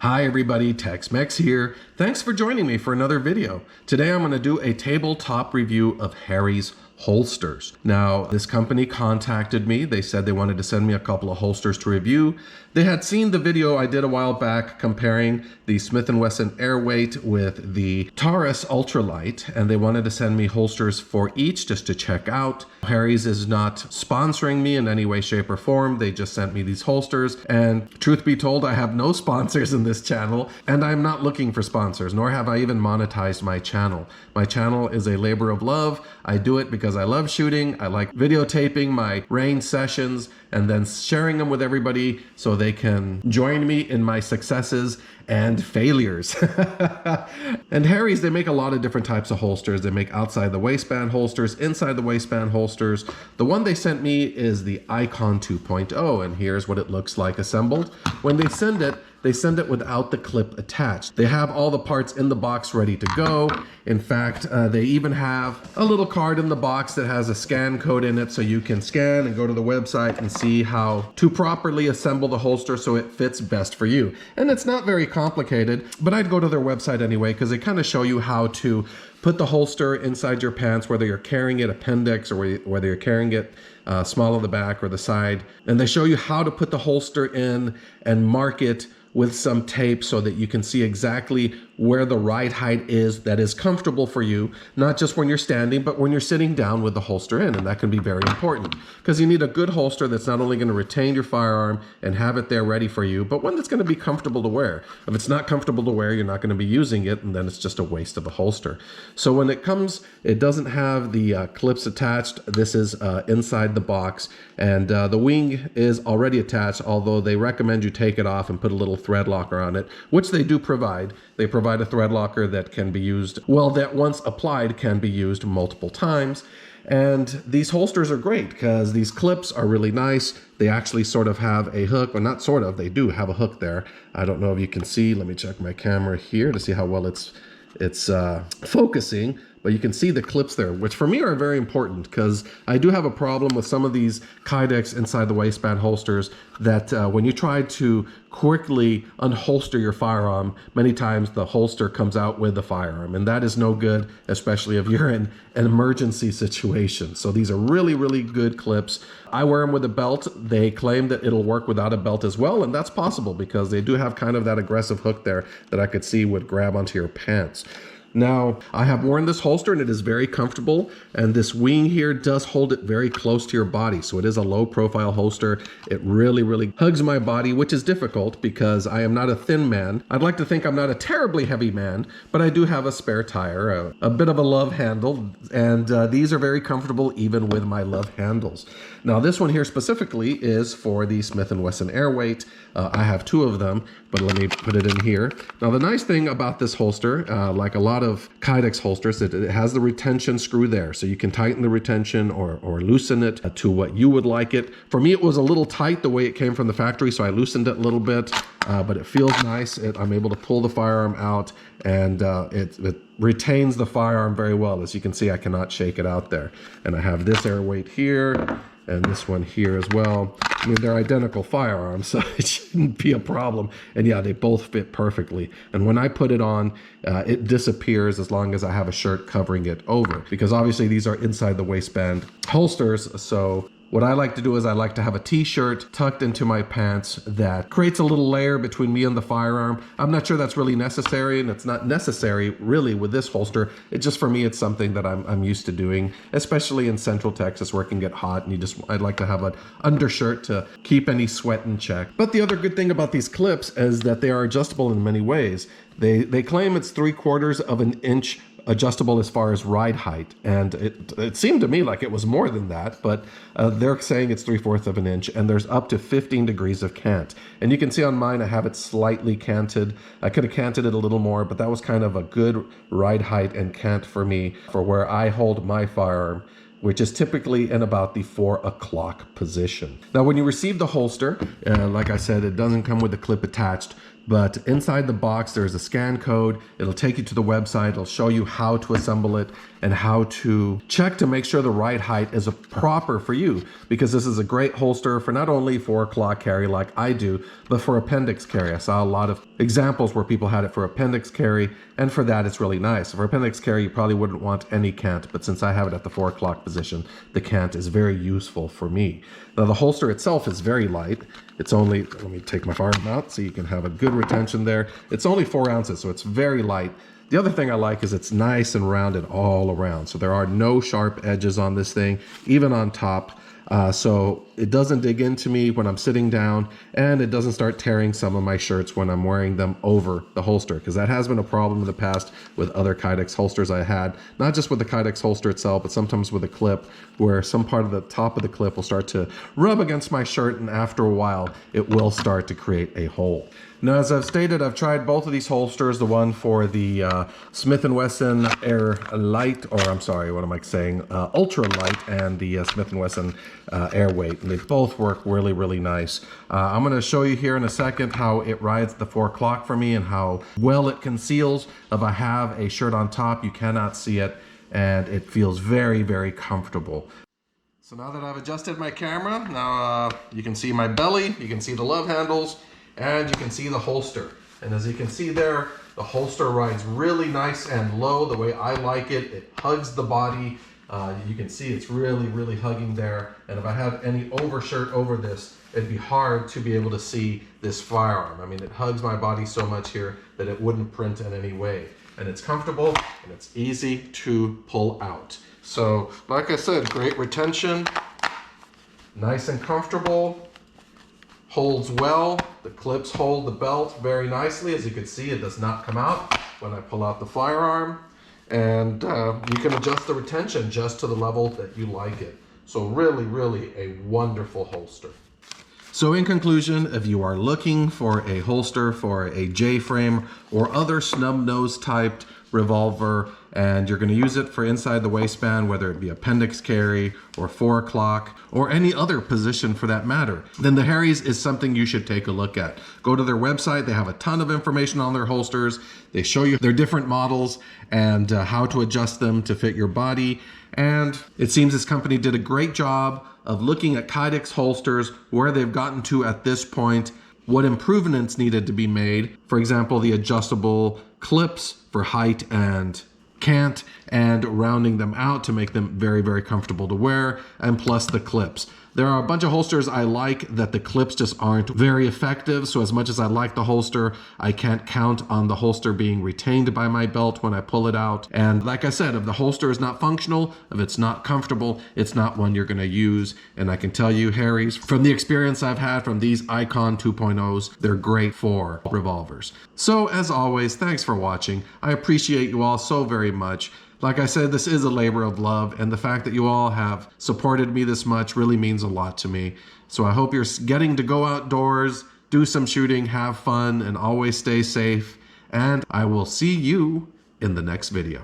Hi everybody, Tex-Mex here. Thanks for joining me for another video. Today I'm going to do a tabletop review of Harry's holsters. Now, this company contacted me. They said they wanted to send me a couple of holsters to review. They had seen the video I did a while back comparing the Smith & Wesson Airweight with the Taurus Ultralight, and they wanted to send me holsters for each just to check out. Harry's is not sponsoring me in any way, shape, or form. They just sent me these holsters, and truth be told, I have no sponsors in this channel, and I'm not looking for sponsors, nor have I even monetized my channel. My channel is a labor of love. I do it because I love shooting. I like videotaping my range sessions and then sharing them with everybody so they can join me in my successes and failures. And Harry's, they make a lot of different types of holsters. They make outside the waistband holsters, inside the waistband holsters. The one they sent me is the Icon 2.0, and here's what it looks like assembled. When they send it without the clip attached. They have all the parts in the box ready to go. In fact, they even have a little card in the box that has a scan code in it, so you can scan and go to the website and see how to properly assemble the holster so it fits best for you. And it's not very complicated, but I'd go to their website anyway because they kind of show you how to put the holster inside your pants, whether you're carrying it appendix or whether you're carrying it small on the back or the side. And they show you how to put the holster in and mark it with some tape so that you can see exactly where the ride height is that is comfortable for you, not just when you're standing, but when you're sitting down with the holster in. And that can be very important because you need a good holster that's not only going to retain your firearm and have it there ready for you, but one that's going to be comfortable to wear. If it's not comfortable to wear, you're not going to be using it, and then it's just a waste of a holster. So when it comes, it doesn't have the clips attached. This is inside the box, and the wing is already attached, although they recommend you take it off and put a little thread locker on it, which they do provide. They provide a thread locker that can be used, well, that once applied can be used multiple times. And these holsters are great because these clips are really nice. They actually sort of have a hook, or not sort of, they do have a hook there. I don't know if you can see. Let me check my camera here to see how well it's focusing. But you can see the clips there, which for me are very important because I do have a problem with some of these Kydex inside the waistband holsters that when you try to quickly unholster your firearm, many times the holster comes out with the firearm, and that is no good, especially if you're in an emergency situation. So these are really, really good clips. I wear them with a belt. They claim that it'll work without a belt as well, and that's possible because they do have kind of that aggressive hook there that I could see would grab onto your pants. Now, I have worn this holster and it is very comfortable, and this wing here does hold it very close to your body. So it is a low profile holster. It really, really hugs my body, which is difficult because I am not a thin man. I'd like to think I'm not a terribly heavy man, but I do have a spare tire, a bit of a love handle, and these are very comfortable even with my love handles. Now, this one here specifically is for the Smith & Wesson Airweight. I have two of them, but let me put it in here. Now, the nice thing about this holster, like a lot of Kydex holsters, it has the retention screw there. So you can tighten the retention or loosen it to what you would like it. For me, it was a little tight the way it came from the factory, so I loosened it a little bit, but it feels nice. I'm able to pull the firearm out, and it retains the firearm very well. As you can see, I cannot shake it out there. And I have this Airweight here, and this one here as well. I mean, they're identical firearms, so it shouldn't be a problem. And yeah, they both fit perfectly. And when I put it on, it disappears as long as I have a shirt covering it over, because obviously these are inside the waistband holsters. So what I like to do is I like to have a t-shirt tucked into my pants that creates a little layer between me and the firearm. I'm not sure that's really necessary, and it's not necessary really with this holster. It just, for me, it's something that I'm used to doing, especially in Central Texas where it can get hot, and I'd like to have an undershirt to keep any sweat in check. But the other good thing about these clips is that they are adjustable in many ways. They claim it's 3/4 of an inch adjustable as far as ride height, and it seemed to me like it was more than that, but they're saying it's 3/4 of an inch, and there's up to 15 degrees of cant. And you can see on mine I have it slightly canted. I could have canted it a little more, but that was kind of a good ride height and cant for me for where I hold my firearm, which is typically in about the 4 o'clock position. Now, when you receive the holster, like I said, it doesn't come with the clip attached. But inside the box, there's a scan code. It'll take you to the website. It'll show you how to assemble it and how to check to make sure the right height is proper for you, because this is a great holster for not only 4 o'clock carry like I do, but for appendix carry. I saw a lot of examples where people had it for appendix carry, and for that it's really nice. For appendix carry, you probably wouldn't want any cant, but since I have it at the 4 o'clock position, the cant is very useful for me. Now the holster itself is very light. It's only, let me take my firearm out so you can have a good retention there. It's only 4 ounces, so it's very light. The other thing I like is it's nice and rounded all around. So there are no sharp edges on this thing, even on top. So it doesn't dig into me when I'm sitting down, and it doesn't start tearing some of my shirts when I'm wearing them over the holster, because that has been a problem in the past with other Kydex holsters I had, not just with the Kydex holster itself, but sometimes with a clip, where some part of the top of the clip will start to rub against my shirt, and after a while it will start to create a hole. Now, as I've stated, I've tried both of these holsters, the one for the Smith & Wesson Air Light, or I'm sorry, what am I saying, Ultra Light, and the Smith & Wesson Airweight, and they both work really, really nice. I'm going to show you here in a second how it rides the 4 o'clock for me and how well it conceals. If I have a shirt on top, you cannot see it, and it feels very, very comfortable. So now that I've adjusted my camera, now you can see my belly, you can see the love handles, and you can see the holster. And as you can see there, the holster rides really nice and low, the way I like it. It hugs the body. You can see it's really, really hugging there. And if I had any overshirt over this, it'd be hard to be able to see this firearm. I mean, it hugs my body so much here that it wouldn't print in any way. And it's comfortable and it's easy to pull out. So, like I said, great retention, nice and comfortable. Holds well. The clips hold the belt very nicely. As you can see, it does not come out when I pull out the firearm. And you can adjust the retention just to the level that you like it. So really, really a wonderful holster. So in conclusion, if you are looking for a holster for a J-frame or other snub nose typed revolver, and you're going to use it for inside the waistband, whether it be appendix carry or 4 o'clock or any other position for that matter, then the Harry's is something you should take a look at. Go to their website. They have a ton of information on their holsters. They show you their different models and how to adjust them to fit your body. And it seems this company did a great job of looking at Kydex holsters, where they've gotten to at this point, what improvements needed to be made. For example, the adjustable clips for height and cant, and rounding them out to make them very, very comfortable to wear, and plus the clips. There are a bunch of holsters I like that the clips just aren't very effective, so as much as I like the holster, I can't count on the holster being retained by my belt when I pull it out. And like I said, if the holster is not functional, if it's not comfortable, it's not one you're going to use. And I can tell you, Harry's, from the experience I've had from these Icon 2.0s, they're great for revolvers. So as always, thanks for watching. I appreciate you all so very much. Like I said, this is a labor of love, and the fact that you all have supported me this much really means a lot to me. So I hope you're getting to go outdoors, do some shooting, have fun, and always stay safe. And I will see you in the next video.